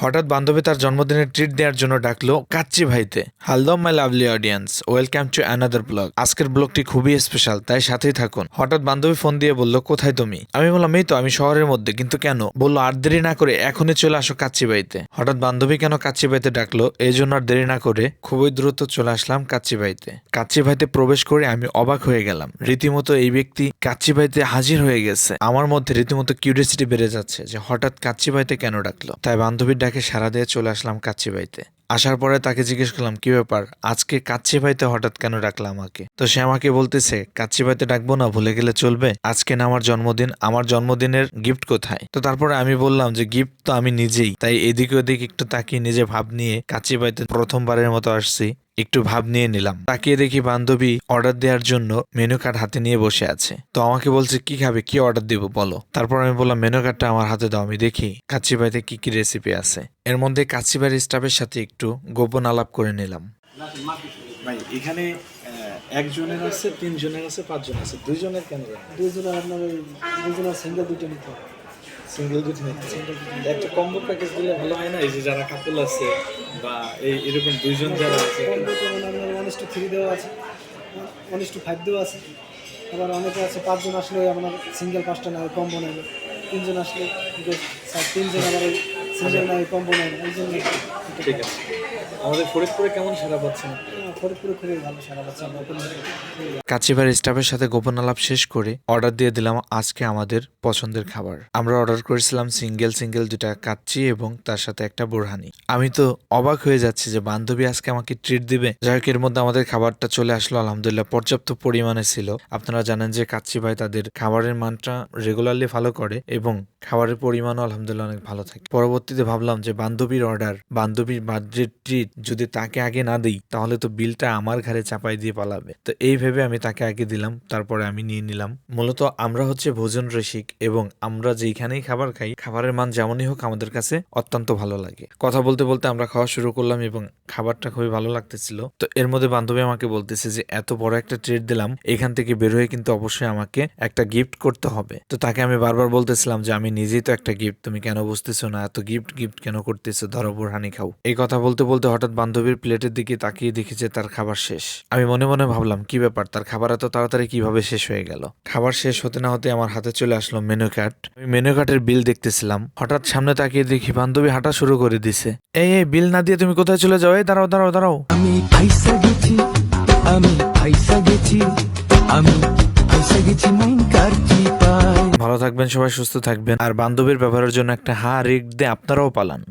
হঠাৎ বান্ধবী তার জন্মদিনের ট্রিট দেওয়ার জন্য ডাকলো কাচ্চি ভাইতে। Hello my lovely audience, welcome to another blog. আজকের ব্লগটি খুবই স্পেশাল, তাই সাথেই থাকুন। হঠাৎ বান্ধবী ফোন দিয়ে বলল, কোথায় তুমি? আমি বললাম, এই তো আমি শহরের মধ্যে। কিন্তু কেন? বললো, আর দেরি না করে এখনই চলে আসো কাচ্চি ভাইতে। হঠাৎ বান্ধবী কেন কাচ্চি ভাইতে ডাকলো, এই জন্য আর দেরি না করে খুবই দ্রুত চলে আসলাম কাচ্চি ভাইতে। কাচ্চি ভাইতে প্রবেশ করে আমি অবাক হয়ে গেলাম। রীতিমতো এই ব্যক্তি কাচ্চি ভাইতে হাজির হয়ে গেছে। আমার মধ্যে রীতিমতো কিউরিয়াসিটি বেড়ে যাচ্ছে যে হঠাৎ কাচ্চি ভাইতে কেন ডাকলো। তাই বান্ধবীর ডাকে সাড়া দিয়ে চলে আসলাম কাচ্চি ভাইতে। আসার পরে তাকে জিজ্ঞেস করলাম, কি ব্যাপার, আজকে কাচ্চি ভাইতে হঠাৎ কেন ডাকলাম আমাকে? তো সে আমাকে বলতেছে, কাচ্চি ভাইতে ডাকবো না, ভুলে গেলে চলবে? আজকে না আমার জন্মদিন, আমার জন্মদিনের গিফট কোথায়? তো তারপরে আমি বললাম যে গিফট তো আমি নিজেই। তাই এদিকে ওদিক একটু তাকিয়ে নিজে ভাব নিয়ে কাচ্চি ভাইতে প্রথমবারের মতো আসছি, একটু ভাব নিয়ে নিলাম। তাকিয়ে দেখি বান্ধবী অর্ডার দেওয়ার জন্য মেনু কার্ড হাতে নিয়ে বসে আছে। তো আমাকে বলছে, কি খাবে, কি অর্ডার দিব বলো। তারপর আমি বললাম, মেনু কার্ডটা আমার হাতে দাও, আমি দেখি কাচ্চি ভাইতে কি কি রেসিপি আছে। এর মধ্যে কাচ্চি ভাইয়ের স্টাফের সাথে একটু গোপন আলাপ করে নিলাম। ভাই এখানে একজনের আছে, তিনজনের আছে, পাঁচজন আছে, দুইজনের কেন? দুইজনের আপনার ওই দুইজনের সিঙ্গেল দুইটা নিতে হবে। সিঙ্গেল দুটো নিতে একটা কম্বো প্যাকেজ দিলে ভালো হয় না? এই যে যারা কাপল আছে বা এরকম দুইজন যারা আছে, কম্বোতে মানে আপনার 1:3 দেওয়া আছে, 1:5 দেওয়া আছে। আবার অনেকে আছে 5জন আসলে আপনার সিঙ্গেল 5টা নেয়, কম্বো নেয় না। 3জন আসলে তিনজন আবার ওই সিঙ্গেল নেয়, কম্বো নেয় না। এই জন্য ঠিক আছে। আমাদের ফরিদপুরে কেমন সারা পাচ্ছেন? ফরিদপুরে খুবই ভালো সারা পাচ্ছে আমরা। কাচ্চি ভাইয়ের স্টাফের সাথে গোপন আলাপ শেষ করে অর্ডার দিয়ে দিলাম আজকে আমাদের পছন্দের খাবার। আমরা অর্ডার করেছিলাম সিঙ্গেল দুটা কাচ্চি এবং তার সাথে একটা বোরহানি। আমি তো অবাক হয়ে যাচ্ছি যে বান্ধবী আজকে আমাকে ট্রিট দিবে। যাই হোক, এর মধ্যে আমাদের খাবারটা চলে আসলো, আলহামদুলিল্লাহ পর্যাপ্ত পরিমাণে ছিল। আপনারা জানেন যে কাচ্চি ভাই তাদের খাবারের মানটা রেগুলারলি ভালো করে এবং খাবারের পরিমাণও আলহামদুলিল্লাহ অনেক ভালো থাকে। পরবর্তীতে ভাবলাম যে বান্ধবীর অর্ডার, বান্ধবীর বার্থডে ট্রিট যদি তাকে আগে না দিই তাহলে তো বিলটা আমার ঘাড়ে চাপাই দিয়ে পালাবে। তো এই ভেবে আমি তাকে আগে দিলাম, তারপরে আমি নিয়ে নিলাম। মূলত আমরা হচ্ছে ভোজন রসিক এবং আমরা যেখানেই খাবার খাই, খাবারের মান যেমনই হোক আমাদের কাছে অত্যন্ত ভালো লাগে। কথা বলতে বলতে আমরা খাওয়া শুরু করলাম এবং খাবারটা খুবই ভালো লাগতেছিল। তো এর মধ্যে বান্ধবী আমাকে বলতেছে যে এত বড় একটা ট্রিট দিলাম, এখান থেকে বের হয়ে কিন্তু অবশ্যই আমাকে একটা গিফট করতে হবে। তো তাকে আমি বারবার বলতেছিলাম যে আমি নিজেই তো একটা গিফট, তুমি কেন বুঝতেছো না? এত গিফট কেন করতেছো? ধরো বোরহানি খাও। এই কথা বলতে বলতে হঠাৎ বান্ধবীর প্লেটের দিকে তাকিয়ে দেখি যে তার খাবার শেষ। আমি মনে মনে ভাবলাম, কি ব্যাপার, তার খাবার এত তাড়াতাড়ি কিভাবে শেষ হয়ে গেল? খাবার শেষ হতে না হতে আমার হাতে চলে আসলো মেনু কার্ড। আমি মেনু কার্ডের বিল দেখতেছিলাম, হঠাৎ সামনে তাকিয়ে দেখি বান্ধবী হাঁটা শুরু করে দিছে। এই বিল না দিয়ে তুমি কোথায় চলে যাও? এই দাঁড়াও দাঁড়াও দাঁড়াও। আমি ফাইসা গেছি, আমি ফাইসা গেছি, আমি ফাইসা গেছি মাইন কারটি পায়। ভালো থাকবেন সবাই, সুস্থ থাকবেন, আর বান্ধবীর ব্যবহারের জন্য একটা রিক দিয়ে আপনারাও পালান।